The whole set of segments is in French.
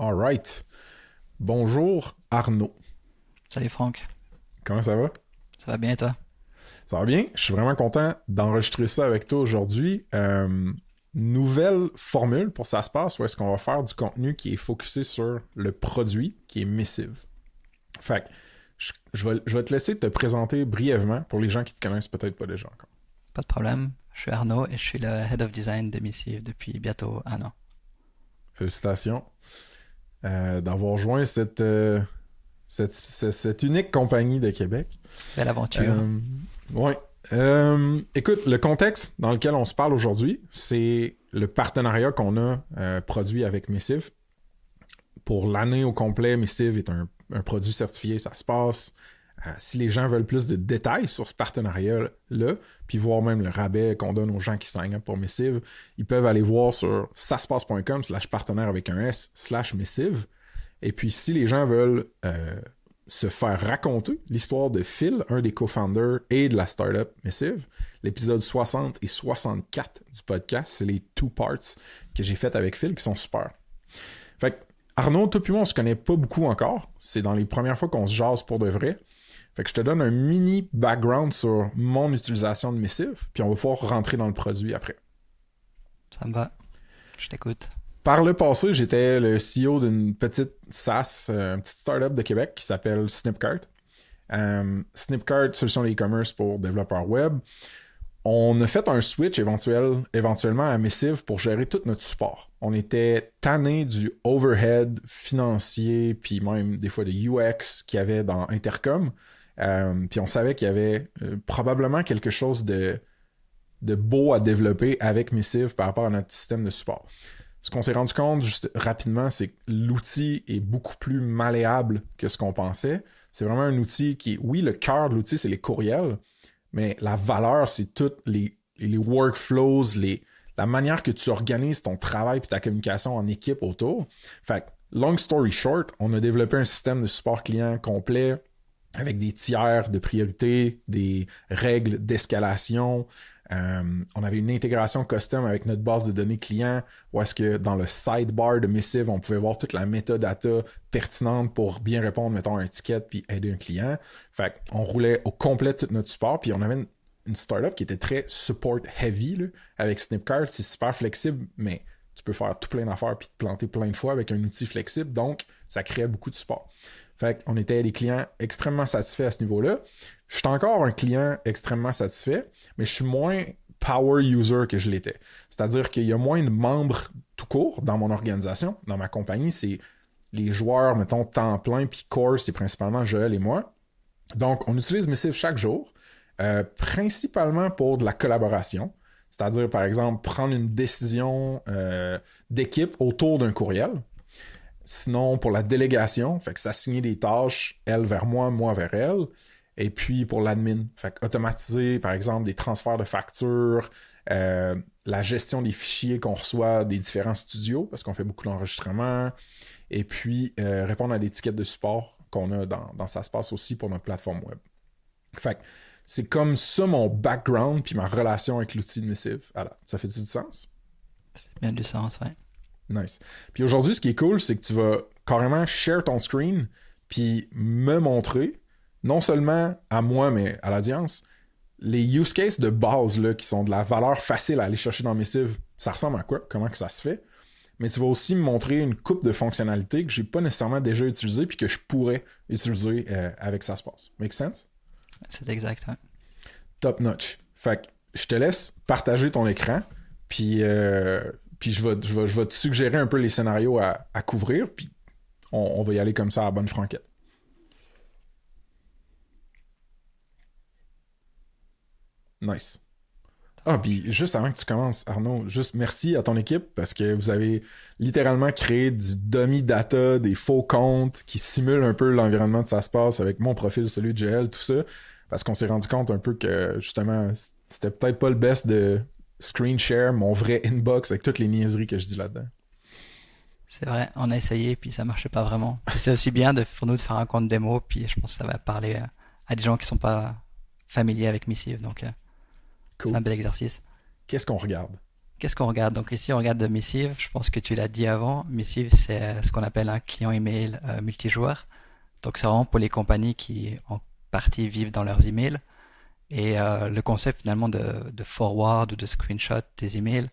All right. Bonjour Arnaud. Salut Franck, Comment ça va? ça va bien et toi? Ça va bien? Je suis vraiment content d'enregistrer ça avec toi aujourd'hui. Nouvelle formule pour ça se passe où est-ce qu'on va faire du contenu qui est focusé sur le produit qui est Missive. Fait que je vais te laisser te présenter brièvement pour les gens qui te connaissent peut-être pas déjà encore. Pas de problème, je suis Arnaud et je suis le Head of Design de Missive depuis bientôt un an. Félicitations d'avoir joint cette unique compagnie de Québec. Belle aventure. Ouais. Écoute, le contexte dans lequel on se parle aujourd'hui, c'est le partenariat qu'on a produit avec Missive. Pour l'année au complet, Missive est un produit certifié, ça se passe. Si les gens veulent plus de détails sur ce partenariat-là, puis voir même le rabais qu'on donne aux gens qui signent up pour Missive, ils peuvent aller voir sur saspace.com/partenaire avec un S/Missive. Et puis, si les gens veulent se faire raconter l'histoire de Phil, un des co-founders et de la startup Missive, l'épisode 60 et 64 du podcast, c'est les two parts que j'ai fait avec Phil qui sont super. Fait que, Arnaud, toi puis moi, on se connaît pas beaucoup encore. C'est dans les premières fois qu'on se jase pour de vrai. Fait que je te donne un mini background sur mon utilisation de Missive, puis on va pouvoir rentrer dans le produit après. Ça me va, je t'écoute. Par le passé, j'étais le CEO d'une petite SaaS, une petite startup de Québec qui s'appelle Snipcart. Snipcart, solution d'e-commerce pour développeurs web. On a fait un switch éventuellement à Missive pour gérer tout notre support. On était tanné du overhead financier, puis même des fois de UX qu'il y avait dans Intercom. Puis on savait qu'il y avait probablement quelque chose de beau à développer avec Missive par rapport à notre système de support. Ce qu'on s'est rendu compte juste rapidement, c'est que l'outil est beaucoup plus malléable que ce qu'on pensait. C'est vraiment un outil qui, oui, le cœur de l'outil, c'est les courriels, mais la valeur, c'est toutes les workflows, la manière que tu organises ton travail et ta communication en équipe autour. Fait que, long story short, on a développé un système de support client complet avec des tiers de priorité, des règles d'escalation. On avait une intégration custom avec notre base de données client où est-ce que dans le sidebar de Missive, on pouvait voir toute la metadata pertinente pour bien répondre, mettons, à un ticket puis aider un client. Fait qu'on roulait au complet tout notre support, puis on avait une startup qui était très support heavy là, avec Snipcart. C'est super flexible, mais tu peux faire tout plein d'affaires puis te planter plein de fois avec un outil flexible, donc ça créait beaucoup de support. Fait qu'on était des clients extrêmement satisfaits à ce niveau-là. Je suis encore un client extrêmement satisfait, mais je suis moins power user que je l'étais. C'est-à-dire qu'il y a moins de membres tout court dans mon organisation. Dans ma compagnie, c'est les joueurs, mettons, temps plein, puis core, c'est principalement Joël et moi. Donc, on utilise Missive chaque jour, principalement pour de la collaboration. C'est-à-dire, par exemple, prendre une décision d'équipe autour d'un courriel. Sinon, pour la délégation, fait que s'assigner des tâches, elle vers moi vers elle. Et puis pour l'admin, fait que automatiser, par exemple, des transferts de factures, la gestion des fichiers qu'on reçoit des différents studios, parce qu'on fait beaucoup d'enregistrements, et puis répondre à des tickets de support qu'on a dans Ça se passe aussi pour notre plateforme web. Fait que c'est comme ça mon background puis ma relation avec l'outil de Missive. Alors, ça fait-tu du sens? Ça fait bien du sens, ouais. Nice. Puis aujourd'hui, ce qui est cool, c'est que tu vas carrément share ton screen puis me montrer, non seulement à moi, mais à l'audience, les use cases de base là, qui sont de la valeur facile à aller chercher dans Missive. Ça ressemble à quoi? Comment que ça se fait? Mais tu vas aussi me montrer une coupe de fonctionnalités que j'ai pas nécessairement déjà utilisées puis que je pourrais utiliser avec Ça se passe. Make sense? C'est exact, ouais. Top notch. Fait que je te laisse partager ton écran, puis je vais te suggérer un peu les scénarios à couvrir, puis on va y aller comme ça à bonne franquette. Nice. Ah, puis juste avant que tu commences, Arnaud, juste merci à ton équipe parce que vous avez littéralement créé du dummy data, des faux comptes qui simulent un peu l'environnement de Ça se passe avec mon profil, celui de GL, tout ça. Parce qu'on s'est rendu compte un peu que justement, c'était peut-être pas le best de screen share mon vrai inbox avec toutes les niaiseries que je dis là-dedans. C'est vrai, on a essayé puis ça marchait pas vraiment. Et c'est aussi bien pour nous de faire un compte démo puis je pense que ça va parler à des gens qui sont pas familiers avec Missive, donc c'est Cool. un bel exercice. Qu'est-ce qu'on regarde? Qu'est-ce qu'on regarde? Donc ici, on regarde de Missive. Je pense que tu l'as dit avant. Missive, c'est ce qu'on appelle un client email multijoueur. Donc c'est vraiment pour les compagnies qui, en partie, vivent dans leurs emails. Et le concept finalement de forward ou de screenshot des emails,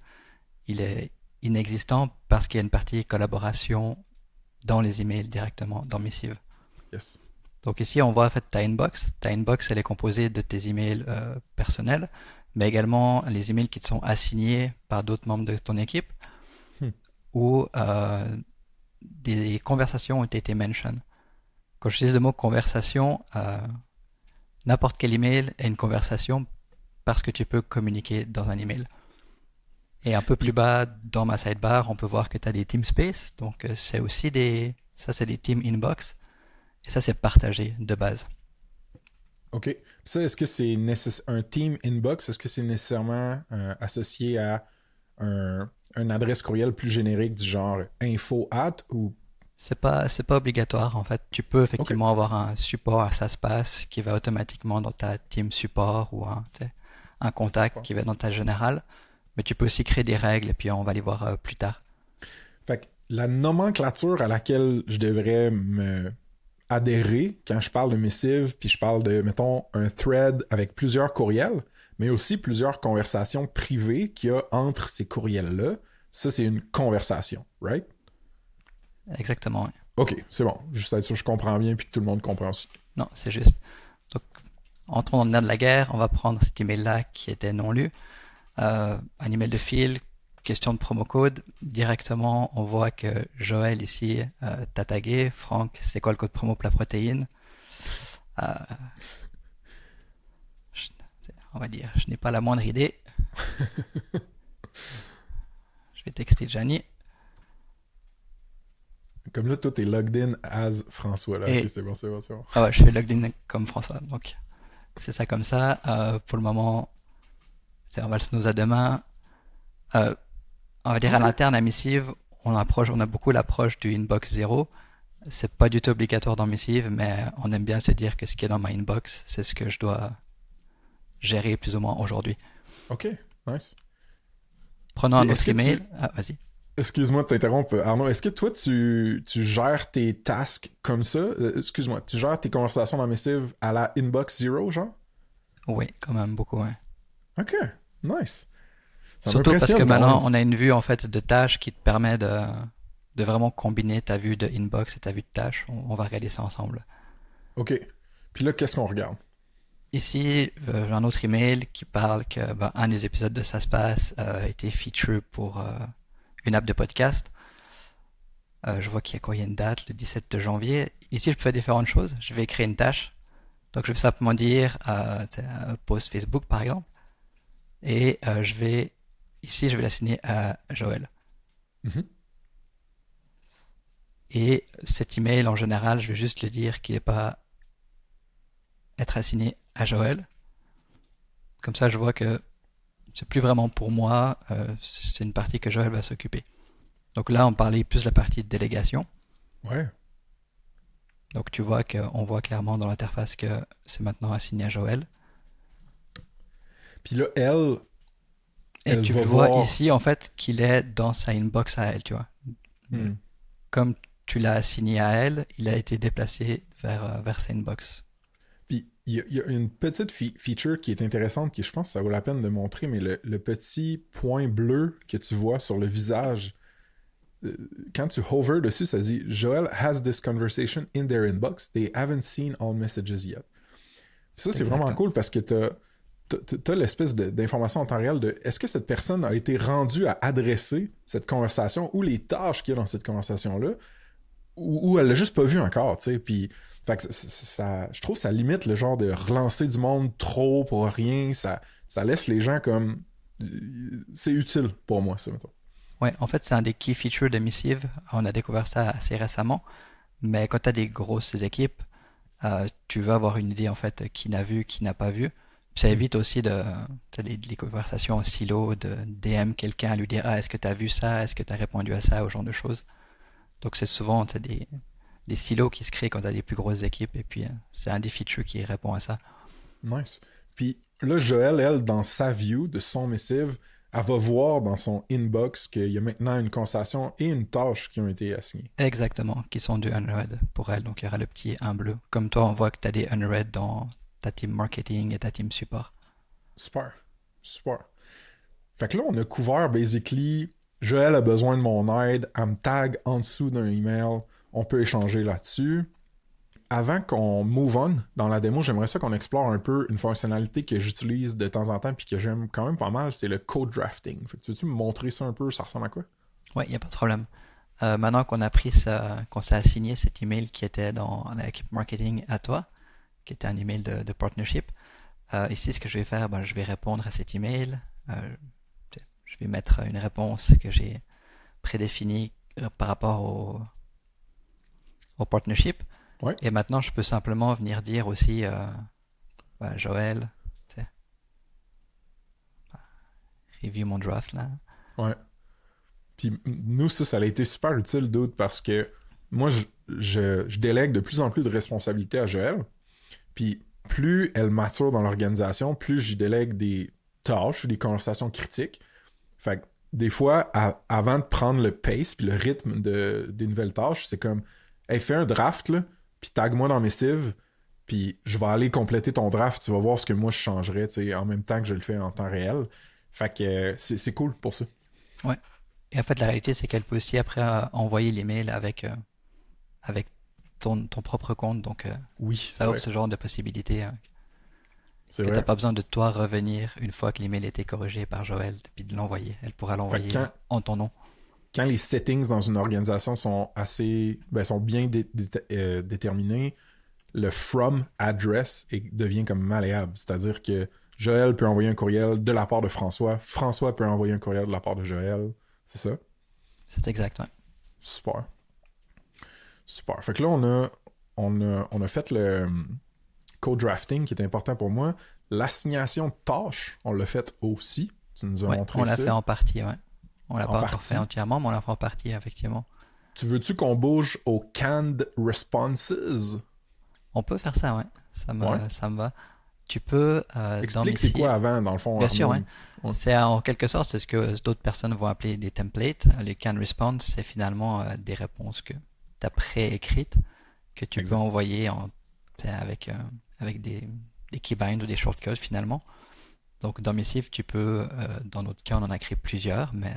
il est inexistant parce qu'il y a une partie collaboration dans les emails directement, dans Missive. Yes. Donc ici, on voit en fait ta inbox. Ta inbox, elle est composée de tes emails personnels, mais également les emails qui te sont assignés par d'autres membres de ton équipe Hmm. ou des conversations ont été mentioned. Quand j'utilise le mot conversation, n'importe quel email est une conversation parce que tu peux communiquer dans un email. Et un peu plus bas dans ma sidebar, on peut voir que tu as des team space. Donc c'est aussi ça c'est des team inbox. Et ça c'est partagé de base. OK. Ça, est-ce que c'est un team inbox? Est-ce que c'est nécessairement associé à un adresse courriel plus générique du genre info@ ou... C'est pas obligatoire en fait. Tu peux OK. effectivement avoir un support à ça se passe qui va automatiquement dans ta team support ou un contact Super. qui va dans ta générale. Mais tu peux aussi créer des règles et puis on va les voir plus tard. Fait que la nomenclature à laquelle je devrais me adhérer quand je parle de missive, puis je parle de, mettons, un thread avec plusieurs courriels, mais aussi plusieurs conversations privées qu'il y a entre ces courriels-là, ça, c'est une conversation, right? Exactement. Oui. OK, c'est bon. Juste être sûr que je comprends bien puis que tout le monde comprend aussi. Non, c'est juste. Donc, entrons dans le nerf de la guerre. On va prendre cet email-là qui était non lu. Un email de fil, question de promo code. Directement, on voit que Joël ici t'a tagué. Franck, c'est quoi le code promo pour la protéine? Euh, je- on va dire, je n'ai pas la moindre idée. Je vais texter Gianni. Comme là, toi, t'es logged in as François, là. OK, Et c'est bon, c'est bon, c'est bon. ah ouais, je fais login comme François. Donc, c'est ça comme ça. Pour le moment, on va le snooze à demain. Euh, on va dire à OK. l'interne à Missive, on a beaucoup l'approche du inbox 0. C'est pas du tout obligatoire dans Missive, mais on aime bien se dire que ce qui est dans ma inbox, c'est ce que je dois gérer plus ou moins aujourd'hui. OK, nice. Prenons Puis un est-ce autre que email. tu... Ah, vas-y. Excuse-moi de t'interrompre, Arnaud. Est-ce que toi, tu gères tes tasks comme ça? Excuse-moi, tu gères tes conversations dans Missive à la inbox zero, genre? Oui, quand même beaucoup. Ouais. OK, nice. Ça Surtout parce que m'impressionne quand même. maintenant, on a une vue en fait de tâches qui te permet de vraiment combiner ta vue de inbox et ta vue de tâche. On va regarder ça ensemble. OK. Puis là, qu'est-ce qu'on regarde? Ici, j'ai un autre email qui parle que un des épisodes de Ça se passe a été feature pour une app de podcast. Je vois qu'il y a quoi? Il y a une date, le 17 de janvier. Ici, je peux faire différentes choses. Je vais créer une tâche. Donc, je vais simplement dire post Facebook, par exemple. Et ici, je vais l'assigner à Joël. Mhm. Et cet email, en général, je vais juste le dire qu'il n'est pas être assigné à Joël. Comme ça, je vois que c'est plus vraiment pour moi. C'est une partie que Joël va s'occuper. Donc là, on parlait plus de la partie de délégation. Ouais. Donc tu vois qu'on voit clairement dans l'interface que c'est maintenant assigné à Joël. Puis là, elle, Et elle tu va vois voir... ici, en fait, qu'il est dans sa inbox à elle, tu vois. Hmm. Comme tu l'as assigné à elle, il a été déplacé vers sa inbox. Puis il y a une petite feature qui est intéressante, qui je pense que ça vaut la peine de montrer, mais le petit point bleu que tu vois sur le visage, quand tu hover dessus, ça dit Joel has this conversation in their inbox. They haven't seen all messages yet. Puis ça, c'est vraiment cool parce que t'as l'espèce d'information en temps réel de est-ce que cette personne a été rendue à adresser cette conversation ou les tâches qu'il y a dans cette conversation-là ou elle l'a juste pas vu encore, tu sais. Puis fait que je trouve que ça limite le genre de relancer du monde trop pour rien. Ça laisse les gens comme... C'est utile pour moi, ça, mettons. Ouais, en fait, c'est un des key features de Missive. On a découvert ça assez récemment. Mais quand tu as des grosses équipes, tu veux avoir une idée, en fait, qui n'a vu, qui n'a pas vu. Ça évite aussi les conversations en silo, de DM quelqu'un, lui dire ah, est-ce que tu as vu ça, est-ce que tu as répondu à ça, au genre de choses. Donc c'est souvent des silos qui se créent quand tu as des plus grosses équipes, et puis c'est un des features qui répond à ça. Nice. Puis là, Joël, elle, dans sa view de son missive, elle va voir dans son inbox qu'il y a maintenant une conversation et une tâche qui ont été assignées. Exactement, qui sont du unread pour elle. Donc il y aura le petit 1 bleu. Comme toi, on voit que tu as des unread dans ta team marketing et ta team support. Super. Super. Fait que là, on a couvert, basically, Joël a besoin de mon aide, elle me tag en dessous d'un email, on peut échanger là-dessus. Avant qu'on move on dans la démo, j'aimerais ça qu'on explore un peu une fonctionnalité que j'utilise de temps en temps puis que j'aime quand même pas mal, c'est le code drafting. Fait que tu veux-tu me montrer ça un peu, ça ressemble à quoi? Ouais, il n'y a pas de problème. Maintenant qu'on a pris ça, qu'on s'est assigné cet email qui était dans l'équipe marketing à toi, qui était un email de partnership, ici, ce que je vais faire, ben, je vais répondre à cet email. Je vais mettre une réponse que j'ai prédéfinie par rapport au partnership. Ouais. Et maintenant, je peux simplement venir dire aussi, Joël, review mon draft là. Ouais. Puis nous, ça a été super utile, dude, parce que moi, je délègue de plus en plus de responsabilités à Joël. Puis plus elle mature dans l'organisation, plus j'y délègue des tâches ou des conversations critiques. Fait que des fois, avant de prendre le pace puis le rythme des nouvelles tâches, c'est comme, hey, fais un draft, là, puis tag-moi dans mes civs, puis je vais aller compléter ton draft, tu vas voir ce que moi je changerais, tu sais, en même temps que je le fais en temps réel. Fait que c'est cool pour ça. Ouais. Et en fait, la réalité, c'est qu'elle peut aussi après envoyer l'email avec ton propre compte. Donc, Oui, ça offre ce genre de possibilités c'est que tu vrai. n'as pas besoin de toi revenir une fois que l'email a été corrigé par Joël, puis de l'envoyer. Elle pourra l'envoyer en ton nom. Quand les settings dans une organisation sont sont bien déterminés, le from address devient comme malléable. C'est-à-dire que Joël peut envoyer un courriel de la part de François, François peut envoyer un courriel de la part de Joël. C'est ça? C'est exact, ouais. Super. Super. Fait que là, on a fait le code drafting qui est important pour moi. L'assignation de tâches, on l'a fait aussi. Tu nous as montré ça. On l'a fait en partie, ouais. On l'a pas encore partie. fait entièrement, mais on l'a fait en partie, effectivement. Tu veux-tu qu'on bouge aux canned responses? On peut faire ça, ouais. Ça me va. Tu peux explique c'est quoi avant, dans le fond. Bien sûr, ouais. C'est en quelque sorte, c'est ce que d'autres personnes vont appeler des templates. Les canned response, c'est finalement des réponses que tu as préécrites, que tu peux envoyer avec des keybinds ou des shortcodes finalement. Donc dans Missive, tu peux, dans notre cas, on en a créé plusieurs, mais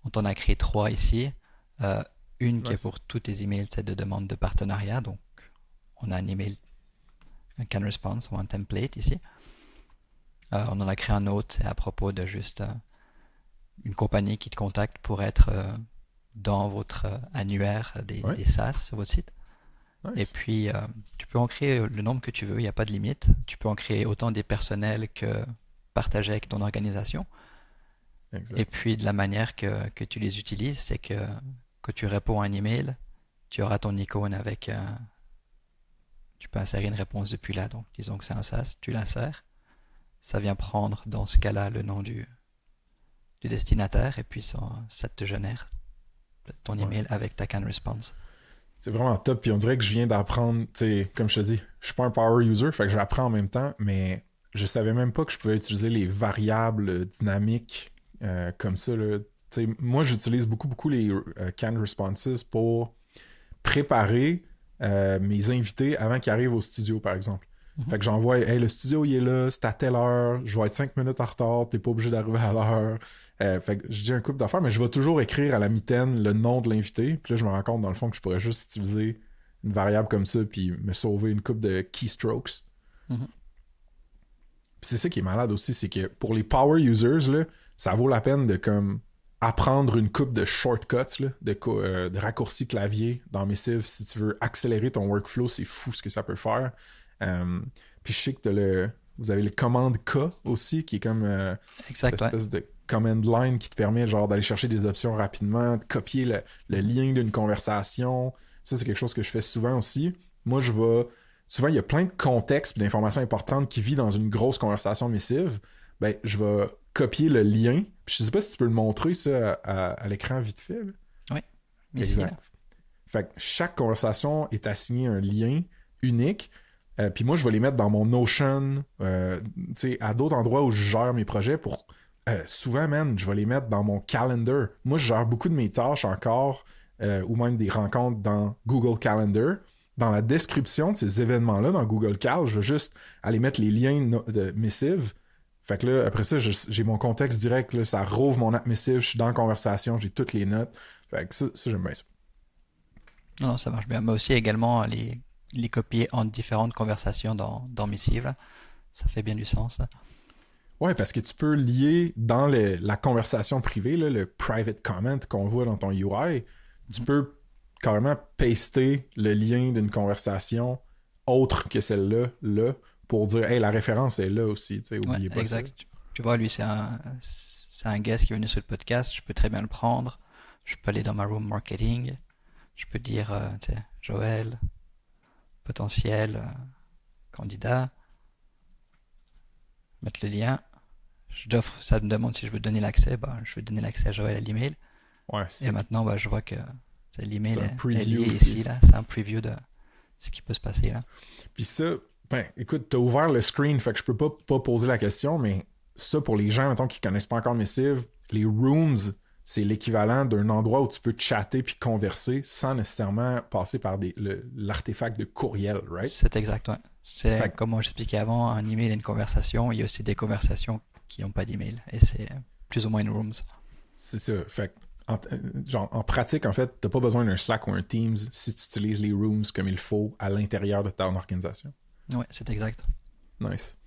on t'en a créé 3 ici. Une qui est pour tous tes emails, c'est de demande de partenariat. Donc on a un email, un can response ou un template ici. On en a créé un autre, c'est à propos de juste une compagnie qui te contacte pour être dans votre annuaire des SaaS sur votre site. Nice. Et puis, tu peux en créer le nombre que tu veux, il n'y a pas de limite. Tu peux en créer autant des personnels que partager avec ton organisation. Exact. Et puis, de la manière que tu les utilises, c'est que tu réponds à un email, tu auras ton icône avec... tu peux insérer une réponse depuis là. Donc, disons que c'est un SaaS, tu l'insères. Ça vient prendre, dans ce cas-là, le nom du destinataire, et puis ça te génère ton email avec ta can response. C'est vraiment top, puis on dirait que je viens d'apprendre, tu sais, comme je te dis, je suis pas un power user, fait que j'apprends en même temps, mais je savais même pas que je pouvais utiliser les variables dynamiques comme ça, là. Tu sais, moi, j'utilise beaucoup les can responses pour préparer mes invités avant qu'ils arrivent au studio, par exemple. Fait que j'envoie, hey, le studio, il est là, c'est à telle heure, je vais être 5 minutes en retard, t'es pas obligé d'arriver à l'heure. Fait que je dis un couple d'affaires, mais je vais toujours écrire à la mitaine le nom de l'invité. Puis là, je me rends compte, dans le fond, que je pourrais juste utiliser une variable comme ça, puis me sauver une couple de keystrokes. Puis c'est ça qui est malade aussi, c'est que pour les power users, là, ça vaut la peine de comme apprendre une coupe de shortcuts, là, de raccourcis clavier dans Missive. Si tu veux accélérer ton workflow, c'est fou ce que ça peut faire. Puis je sais que vous avez le commande K aussi, qui est comme une espèce de command line qui te permet genre d'aller chercher des options rapidement, de copier le lien d'une conversation. Ça, c'est quelque chose que je fais souvent aussi. Moi, souvent, il y a plein de contextes et d'informations importantes qui vivent dans une grosse conversation missive. Ben, je vais copier le lien. Puis je sais pas si tu peux le montrer, ça, à l'écran vite fait. Là. Oui. Exact. Ici, fait que chaque conversation est assignée un lien unique. Puis moi, je vais les mettre dans mon Notion, à d'autres endroits où je gère mes projets pour Souvent, man, je vais les mettre dans mon calendar. Moi, je gère beaucoup de mes tâches encore, ou même des rencontres dans Google Calendar. Dans la description de ces événements-là, dans Google Cal, je vais juste aller mettre les liens de missive. Fait que là, après ça, j'ai mon contexte direct, là, ça rouvre mon app missive, je suis dans la conversation, j'ai toutes les notes. Fait que ça j'aime bien ça. Non, ça marche bien. Mais aussi également les copier en différentes conversations dans Missive, là. Ça fait bien du sens, là. Ouais, parce que tu peux lier dans la conversation privée, là, le private comment qu'on voit dans ton UI, tu peux carrément paster le lien d'une conversation autre que celle-là, là, pour dire, hey, la référence est là aussi, tu sais, oubliez pas exact. ça. Tu vois, lui, c'est un guest qui est venu sur le podcast, je peux très bien le prendre. Je peux aller dans ma room marketing. Je peux dire, tu sais, Joël, potentiel candidat, mettre le lien. Ça me demande si je veux donner l'accès. Bah, je vais donner l'accès à Joël à l'email. Ouais, Et maintenant, bah, je vois que l'email est lié aussi. ici. Là. C'est un preview de ce qui peut se passer là. Puis ça, ben, écoute, t'as ouvert le screen, fait que je peux pas poser la question, mais ça, pour les gens, mettons, qui connaissent pas encore Missive, les rooms, c'est l'équivalent d'un endroit où tu peux chatter puis converser sans nécessairement passer par l'artefact de courriel, right? C'est exact, ouais. C'est comme j'expliquais avant, un email et une conversation. Il y a aussi des conversations qui n'ont pas d'email. Et c'est plus ou moins une rooms. C'est ça. Fait en pratique, en fait, t'as pas besoin d'un Slack ou un Teams si tu utilises les rooms comme il faut à l'intérieur de ta organisation. Ouais, c'est exact. Nice.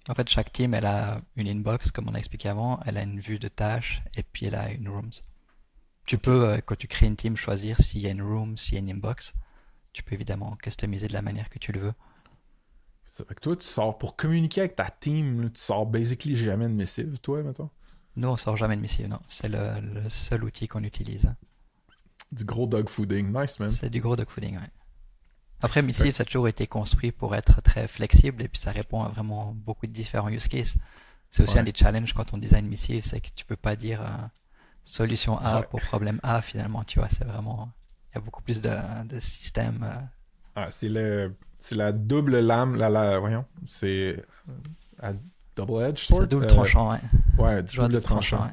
En fait, chaque team, elle a une inbox, comme on a expliqué avant, elle a une vue de tâches, et puis elle a une rooms. Tu peux, quand tu crées une team, choisir s'il y a une room, s'il y a une inbox. Tu peux évidemment customiser de la manière que tu le veux. Ça fait que toi, tu sors pour communiquer avec ta team, là, tu sors basically jamais de missive, toi, mettons. Nous, on sort jamais de missive, non. C'est le seul outil qu'on utilise. Du gros dog fooding. Nice, man. C'est du gros dogfooding, ouais. Après, Missive, ça a toujours été construit pour être très flexible et puis ça répond à vraiment beaucoup de différents use cases. C'est aussi un des challenges quand on design Missive, c'est que tu peux pas dire solution A pour problème A finalement, tu vois. C'est vraiment, il y a beaucoup plus de systèmes. C'est la double lame, voyons, c'est à double edge sword. C'est double tranchant, ouais. Ouais, double tranchant. Ouais.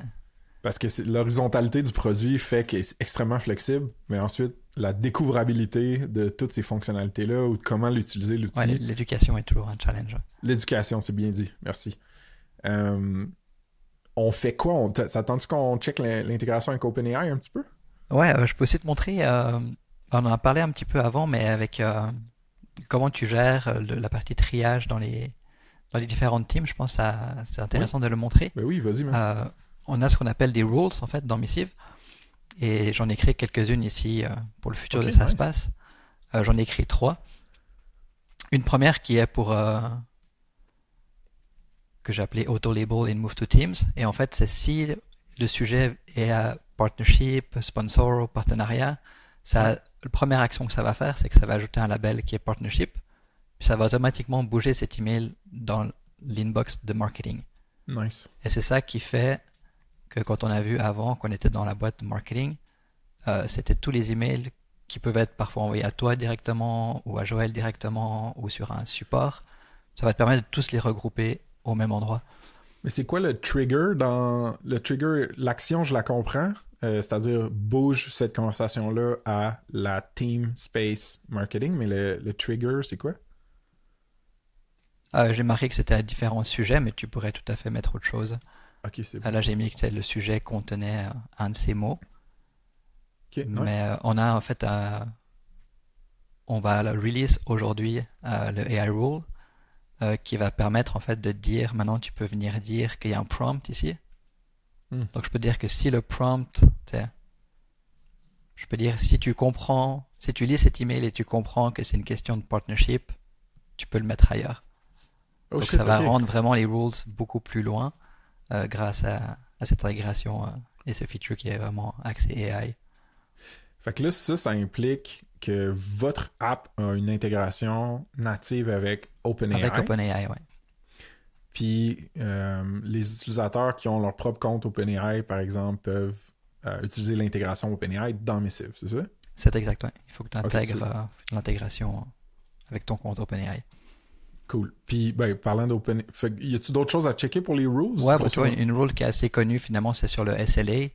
Parce que l'horizontalité du produit fait qu'il est extrêmement flexible, mais ensuite, la découvrabilité de toutes ces fonctionnalités-là ou de comment l'utiliser, l'outil. Ouais, l'éducation est toujours un challenge. L'éducation, c'est bien dit. Merci. On fait quoi? Ça tente qu'on check l'intégration avec OpenAI un petit peu? Ouais, je peux aussi te montrer. On en a parlé un petit peu avant, mais avec comment tu gères la partie triage dans les différentes teams, je pense que c'est intéressant de le montrer. Ben oui, vas-y, man. On a ce qu'on appelle des rules en fait dans Missive et j'en ai créé quelques-unes ici pour le futur de SaaSpace. J'en ai écrit 3. Une première qui est pour que j'ai appelé Auto-Label in Move to Teams et en fait c'est si le sujet est à partnership, sponsor ou partenariat, la première action que ça va faire c'est que ça va ajouter un label qui est partnership puis ça va automatiquement bouger cet email dans l'inbox de marketing. Nice. Et c'est ça qui fait que quand on a vu avant qu'on était dans la boîte de marketing, c'était tous les emails qui peuvent être parfois envoyés à toi directement ou à Joël directement ou sur un support. Ça va te permettre de tous les regrouper au même endroit. Mais c'est quoi le trigger dans le trigger? L'action, je la comprends. C'est-à-dire bouge cette conversation-là à la team space marketing, mais le trigger, c'est quoi? J'ai marqué que c'était à différents sujets, mais tu pourrais tout à fait mettre autre chose. Ok, c'est bon. Là, j'ai mis que le sujet contenait un de ces mots. Okay, mais nice. On a en fait on va le release aujourd'hui le AI rule qui va permettre en fait de dire maintenant tu peux venir dire qu'il y a un prompt ici. Donc je peux dire que si le prompt, je peux dire si tu lis cet email et tu comprends que c'est une question de partnership, tu peux le mettre ailleurs. Donc ça va rendre vraiment les rules beaucoup plus loin grâce à cette intégration et ce feature qui est vraiment axé AI. Fait que là, ça implique que votre app a une intégration native avec OpenAI. Avec OpenAI, oui. Puis les utilisateurs qui ont leur propre compte OpenAI, par exemple, peuvent utiliser l'intégration OpenAI dans Missive, c'est ça? C'est exact, oui. Il faut que tu intègres l'intégration avec ton compte OpenAI. Cool. Puis, ben, parlant d'open... Y a-tu d'autres choses à checker pour les rules? Ouais, bah, tu vois, une rule qui est assez connue finalement, c'est sur le SLA.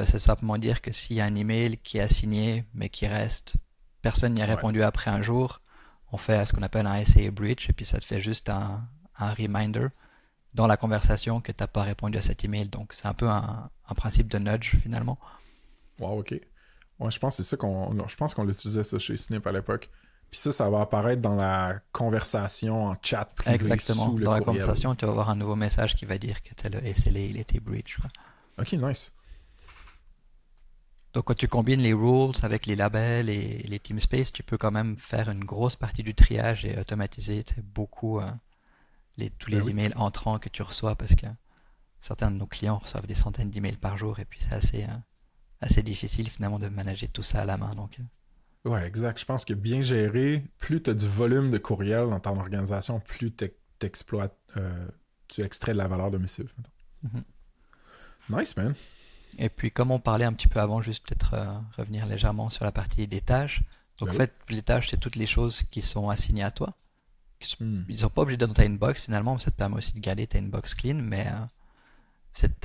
C'est simplement dire que s'il y a un email qui est assigné, mais qui reste, personne n'y a Ouais. répondu après un jour, on fait ce qu'on appelle un SLA breach, et puis ça te fait juste un reminder dans la conversation que tu n'as pas répondu à cet email. Donc c'est un peu un principe de nudge finalement. Wow, ok. Ouais, je pense que c'est ça je pense qu'on l'utilisait ça chez Snip à l'époque. Puis ça va apparaître dans la conversation en chat privé Exactement. sous le Dans la courriel. conversation, tu vas avoir un nouveau message qui va dire que le SLA il était breach, quoi. Ok, nice. Donc quand tu combines les rules avec les labels et les teamspace, tu peux quand même faire une grosse partie du triage et automatiser beaucoup tous Ben les oui. emails entrants que tu reçois parce que certains de nos clients reçoivent des centaines d'emails par jour et puis c'est assez difficile finalement de manager tout ça à la main. Donc, Ouais, exact. Je pense que bien géré, plus tu as du volume de courriel dans ton organisation, plus t'exploites, tu extrais de la valeur de missive. mhm. Nice, man. Et puis comme on parlait un petit peu avant, juste peut-être revenir légèrement sur la partie des tâches. Donc Ben en oui. fait, les tâches, c'est toutes les choses qui sont assignées à toi. Hmm. Ils sont pas obligés d'être dans ta inbox finalement, ça te permet aussi de garder ta inbox clean, mais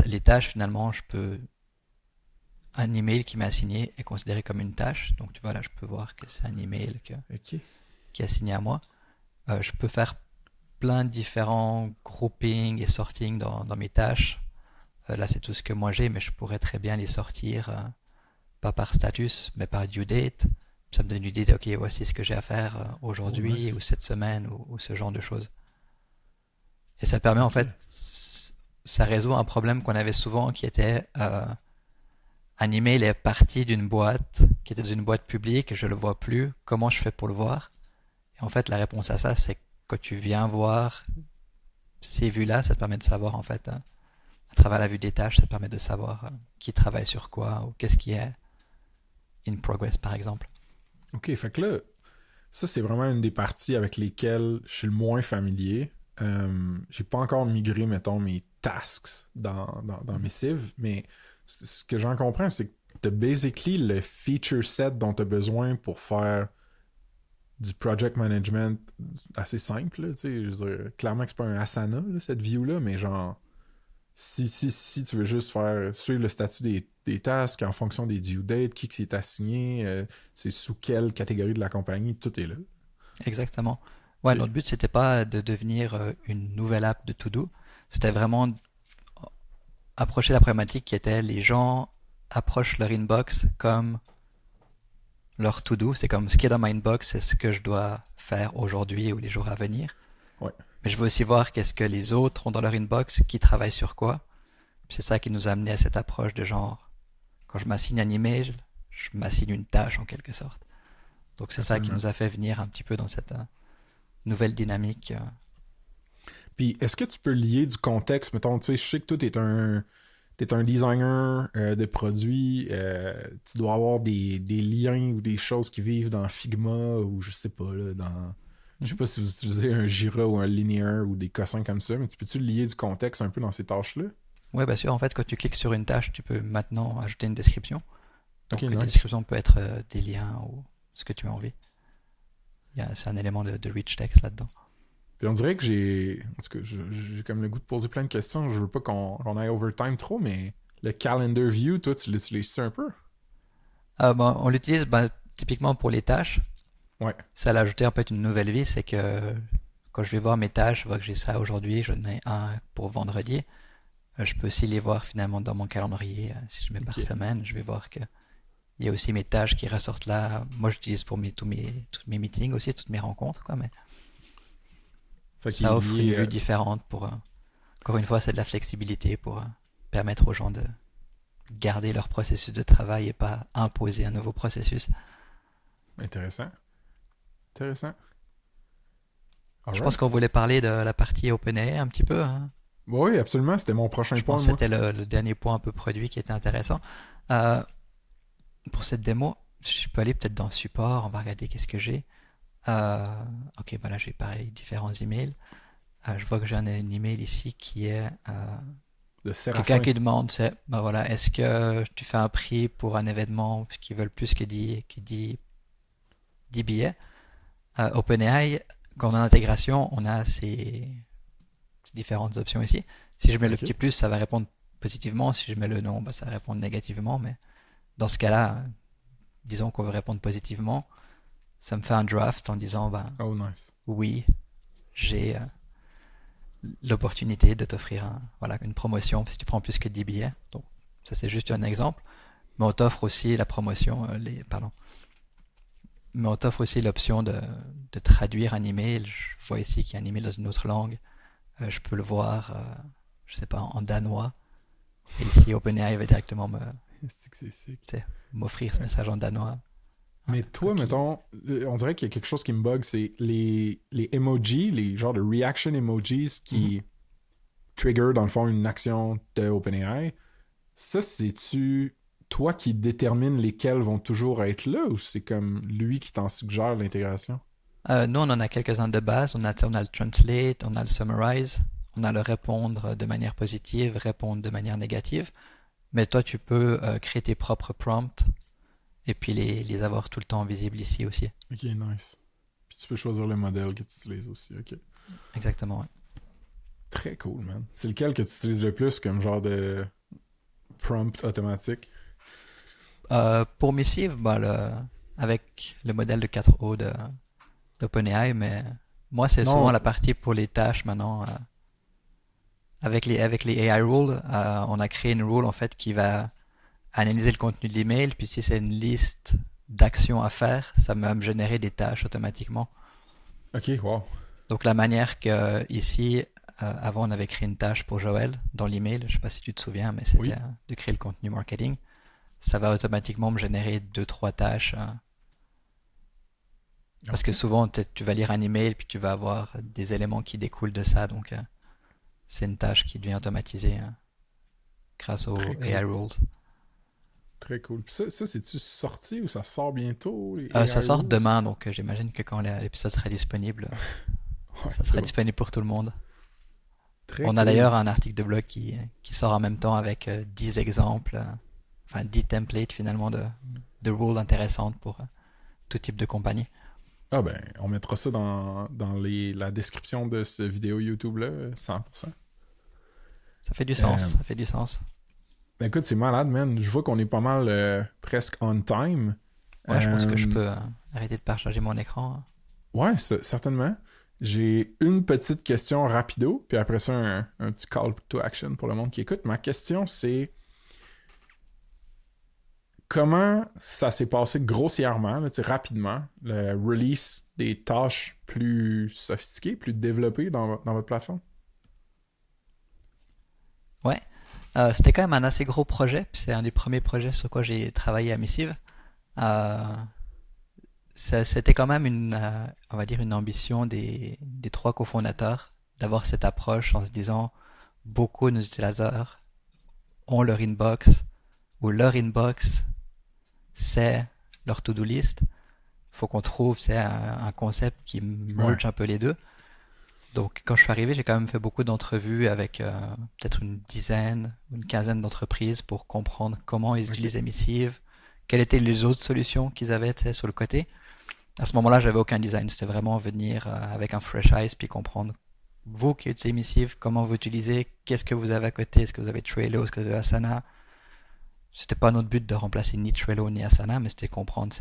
les tâches finalement, un email qui m'est assigné est considéré comme une tâche. Donc tu vois là, je peux voir que c'est un email Ok. qui est assigné à moi. Je peux faire plein de différents groupings et sorting dans mes tâches. Là, c'est tout ce que moi j'ai, mais je pourrais très bien les sortir, pas par status, mais par due date. Ça me donne une idée de, ok, voici ce que j'ai à faire Oh, aujourd'hui ou nice. cette semaine ou ce genre de choses. Et ça permet en Ok. fait, ça résout un problème qu'on avait souvent qui était un email est parti d'une boîte qui était dans une boîte publique, je le vois plus, comment je fais pour le voir? Et en fait, la réponse à ça, c'est que quand tu viens voir ces vues-là, ça te permet de savoir en fait, à travers la vue des tâches, ça te permet de savoir qui travaille sur quoi ou qu'est-ce qui est in progress par exemple. Ok, fait que là, ça, c'est vraiment une des parties avec lesquelles je suis le moins familier. J'ai pas encore migré, mettons, mes tasks dans Mhm. Missive, mais ce que j'en comprends, c'est que t'as basically le feature set dont tu as besoin pour faire du project management assez simple. Là, tu sais, je veux dire, clairement que c'est pas un Asana, là, cette view-là, mais genre, si tu veux juste faire suivre le statut des tasks en fonction des due dates, qui s'est assigné, c'est sous quelle catégorie de la compagnie, tout est là. Exactement. Ouais, Ok. notre but c'était pas de devenir une nouvelle app de To-Do, c'était vraiment approcher la problématique qui était les gens approchent leur inbox comme leur to-do, c'est comme ce qui est dans ma inbox, c'est ce que je dois faire aujourd'hui ou les jours à venir. Ouais. Mais je veux aussi voir qu'est-ce que les autres ont dans leur inbox, qui travaillent sur quoi. C'est ça qui nous a amené à cette approche de genre, quand je m'assigne un email, je m'assigne une tâche en quelque sorte. Donc c'est ça qui Absolument. nous a fait venir un petit peu dans cette nouvelle dynamique. Puis, est-ce que tu peux lier du contexte? Mettons, tu sais, je sais que toi, t'es un designer de produits. Tu dois avoir des liens ou des choses qui vivent dans Figma ou je sais pas, là, dans... Je sais Mhm. pas si vous utilisez un Jira ou un Linear ou des cossins comme ça, mais tu peux-tu lier du contexte un peu dans ces tâches-là? Ouais, bien sûr, en fait, quand tu cliques sur une tâche, tu peux maintenant ajouter une description. Ok, Donc, une nice. description peut être des liens ou ce que tu as envie. C'est un élément de rich text là-dedans. Puis on dirait que j'ai... En tout cas, j'ai comme le goût de poser plein de questions. Je veux pas qu'on aille overtime trop, mais le calendar view, toi, tu l'utilises un peu? On l'utilise typiquement pour les tâches. Ouais. Ça l'a ajouté en fait une nouvelle vie, c'est que quand je vais voir mes tâches, je vois que j'ai ça aujourd'hui, j'en ai un pour vendredi. Je peux aussi les voir finalement dans mon calendrier. Si je mets par Ok. semaine, je vais voir que il y a aussi mes tâches qui ressortent là. Moi, j'utilise pour tous mes meetings aussi, toutes mes rencontres, quoi. Mais Fait qu'il est ça offre une lié... vue différente pour, encore une fois, c'est de la flexibilité pour permettre aux gens de garder leur processus de travail et pas imposer un nouveau processus. Intéressant. Intéressant. Je pense Alright. qu'on voulait parler de la partie OpenAI un petit peu, hein. Oui, absolument. C'était mon prochain Je pense point, que moi. c'était le dernier point un peu produit qui était intéressant. Euh, pour cette démo, je peux aller peut-être dans support, on va regarder qu'est-ce que j'ai. Ok, bah là j'ai pareil, différents emails. Je vois que j'ai un email ici qui est De quelqu'un Séraphin. qui demande, c'est, bah voilà, est-ce que tu fais un prix pour un événement qui veulent plus que 10 billets? OpenAI, quand on a l'intégration, on a ces différentes options ici. Si je mets le Ok. petit plus, ça va répondre positivement. Si je mets le non, bah, ça va répondre négativement. Mais dans ce cas-là, disons qu'on veut répondre positivement, ça me fait un draft en disant bah, Oh, nice. oui, j'ai l'opportunité de t'offrir voilà, une promotion si tu prends plus que 10 billets. Donc, ça, c'est juste un exemple. Mais on t'offre aussi la promotion, pardon. Mais on t'offre aussi l'option de traduire un email. Je vois ici qu'il y a un email dans une autre langue. Je peux le voir, je sais pas, en danois. Et ici, OpenAI va directement C'est que c'est sick. m'offrir ce message en danois. Mais toi, Cookie. mettons, on dirait qu'il y a quelque chose qui me bug, c'est les emojis, les genres de reaction emojis Mhm. qui trigger, dans le fond, une action de OpenAI. Ça, c'est-tu toi qui détermine lesquels vont toujours être là ou c'est comme lui qui t'en suggère l'intégration? Nous, on en a quelques-uns de base. On a le translate, on a le summarize, on a le répondre de manière positive, répondre de manière négative. Mais toi, tu peux créer tes propres prompts et puis les avoir tout le temps visibles ici aussi. Ok, nice. Puis tu peux choisir le modèle que tu utilises aussi, ok. Exactement, ouais. Très cool, man. C'est lequel que tu utilises le plus comme genre de prompt automatique? Pour Missive, bah, avec le modèle de 4O d'OpenAI, mais moi, c'est souvent Non, la partie pour les tâches maintenant. Avec les AI rules, on a créé une rule en fait qui va analyser le contenu de l'email, puis si c'est une liste d'actions à faire, ça va me générer des tâches automatiquement. ok, wow. Donc la manière que ici, avant on avait créé une tâche pour Joël dans l'email, je sais pas si tu te souviens, mais c'était Oui. de créer le contenu marketing. Ça va automatiquement me générer deux trois tâches. Parce que Ok. souvent tu vas lire un email puis tu vas avoir des éléments qui découlent de ça, donc c'est une tâche qui devient automatisée grâce Très aux AI cool. rules. Très cool. Puis ça c'est-tu sorti ou ça sort bientôt, les Ça AI sort rules? demain, donc j'imagine que quand l'épisode sera disponible, Ouais, ça c'est sera bon. disponible pour tout le monde. Très On a cool. d'ailleurs un article de blog qui sort en même temps avec 10 exemples, enfin 10 templates finalement de rules intéressantes pour tout type de compagnie. Ah ben, on mettra ça dans la description de ce vidéo YouTube-là, 100%. Ça fait du Euh, sens, ça fait du sens. ben écoute, c'est malade, man. Je vois qu'on est pas mal presque on time. Ouais, je pense que je Euh, peux arrêter de partager mon écran. ouais, certainement. J'ai une petite question rapido, puis après ça, un petit call to action pour le monde qui écoute. Ma question, c'est comment ça s'est passé grossièrement, là, tu sais, rapidement, le release des tâches plus sophistiquées, plus développées dans votre plateforme? Ouais, c'était quand même un assez gros projet, puis c'est un des premiers projets sur quoi j'ai travaillé à Missive. Euh, C'était quand même on va dire une ambition des trois cofondateurs d'avoir cette approche en se disant beaucoup de nos utilisateurs ont leur inbox ou leur inbox c'est leur to-do list. Faut qu'on trouve c'est un concept qui Ouais. merge un peu les deux. Donc quand je suis arrivé, j'ai quand même fait beaucoup d'entrevues avec peut-être une dizaine, une quinzaine d'entreprises pour comprendre comment ils OK. utilisaient Missive, quelles étaient les autres solutions qu'ils avaient sur le côté. À ce moment-là, j'avais aucun design. C'était vraiment venir avec un fresh eyes puis comprendre vous qui utilisez Missive, comment vous utilisez, qu'est-ce que vous avez à côté, est-ce que vous avez Trello, est-ce que vous avez Asana. C'était pas notre but de remplacer ni Trello ni Asana, mais c'était comprendre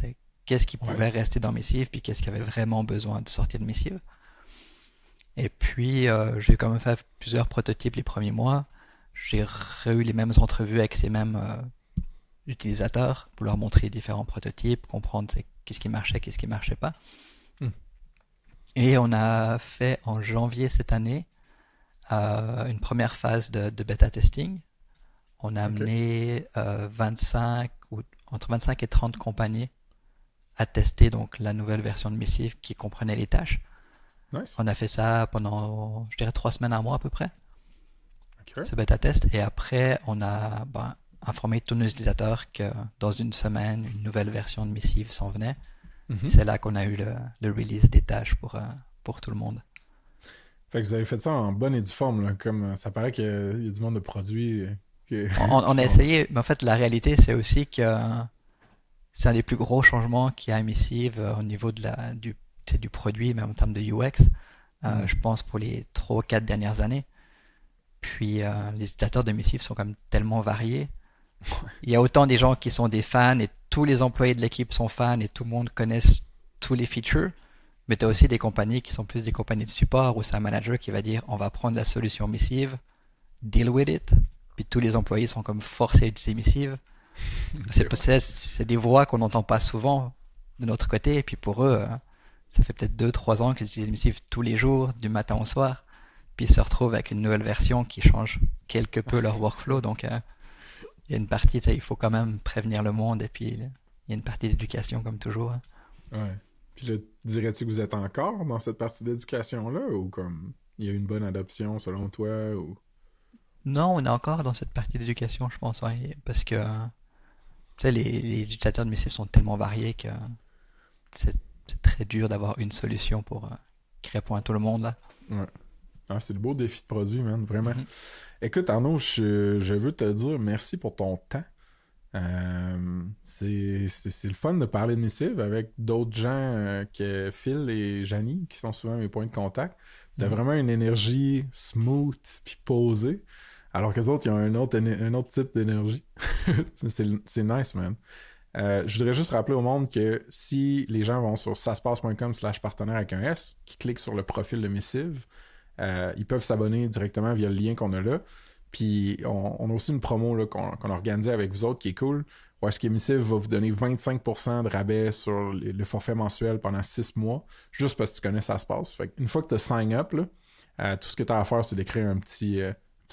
qu'est-ce qui Ouais. pouvait rester dans Missive puis qu'est-ce qui avait vraiment besoin de sortir de Missive. Et puis j'ai quand même fait plusieurs prototypes les premiers mois. J'ai eu les mêmes entrevues avec ces mêmes utilisateurs pour leur montrer différents prototypes, comprendre qu'est-ce qui marchait, qu'est-ce qui marchait pas. Hmm. Et on a fait en janvier cette année une première phase de bêta testing. On a OK. amené 25 ou entre 25 et 30 compagnies à tester donc la nouvelle version de Missive qui comprenait les tâches. Nice. On a fait ça pendant, je dirais, 3 semaines, un mois à peu près, OK. ce bêta test. Et après, on a informé tous nos utilisateurs que dans une semaine, une nouvelle version de Missive s'en venait. Et Mhm. c'est là qu'on a eu le release des tâches pour tout le monde. Fait que vous avez fait ça en bonne et due forme, là, comme ça paraît qu'il y a du monde de produits qui On a sont... essayé, mais en fait, la réalité, c'est aussi que c'est un des plus gros changements qu'il y a à Missive au niveau du produit, même en termes de UX, je pense pour les 3 ou 4 dernières années. Puis les utilisateurs de Missive sont quand même tellement variés. Il y a autant des gens qui sont des fans et tous les employés de l'équipe sont fans et tout le monde connaît tous les features. Mais tu as aussi des compagnies qui sont plus des compagnies de support où c'est un manager qui va dire on va prendre la solution Missive, deal with it. Puis tous les employés sont comme forcés à utiliser Missive. C'est des voix qu'on n'entend pas souvent de notre côté. Et puis pour eux, ça fait peut-être 2-3 ans qu'ils utilisent Missive tous les jours, du matin au soir. Puis ils se retrouvent avec une nouvelle version qui change quelque peu leur workflow. Donc il y a une partie, il faut quand même prévenir le monde. Et puis il y a une partie d'éducation comme toujours. Ouais. Puis là, dirais-tu que vous êtes encore dans cette partie d'éducation-là ou comme il y a eu une bonne adoption selon toi ou... Non, on est encore dans cette partie d'éducation, je pense, ouais, parce que les utilisateurs de Missive sont tellement variés que c'est très dur d'avoir une solution qui répond à tout le monde là. Ouais. Ah, c'est le beau défi de produit, man, vraiment. Mm-hmm. Écoute, Arnaud, je veux te dire merci pour ton temps. C'est le fun de parler de Missive avec d'autres gens que Phil et Janie, qui sont souvent mes points de contact. T'as vraiment une énergie smooth puis posée, alors que les autres, ils ont un autre type d'énergie. c'est nice, man. Je voudrais juste rappeler au monde que si les gens vont sur saspace.com/partenaire avec un S, qui cliquent sur le profil de Missive, ils peuvent s'abonner directement via le lien qu'on a là. Puis on a aussi une promo là, qu'on a organisée avec vous autres qui est cool. Où est-ce que Missive va vous donner 25% de rabais sur le forfait mensuel pendant 6 mois, juste parce que tu connais ça se passe. Fait une fois que tu as sign up, là, tout ce que tu as à faire, c'est d'écrire un petit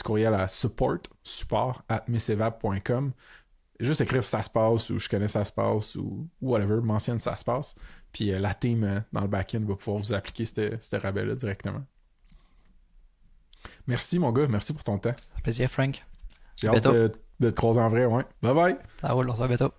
courriel à support@missivap.com. Juste écrire ça se passe ou je connais ça se passe ou whatever, mentionne ça se passe. Puis la team dans le back-end va pouvoir vous appliquer ce rabais-là directement. Merci mon gars, merci pour ton temps. Un plaisir, Frank. J'ai hâte de te croiser en vrai, ouais. Bye bye! Ça roule, on se voit bientôt.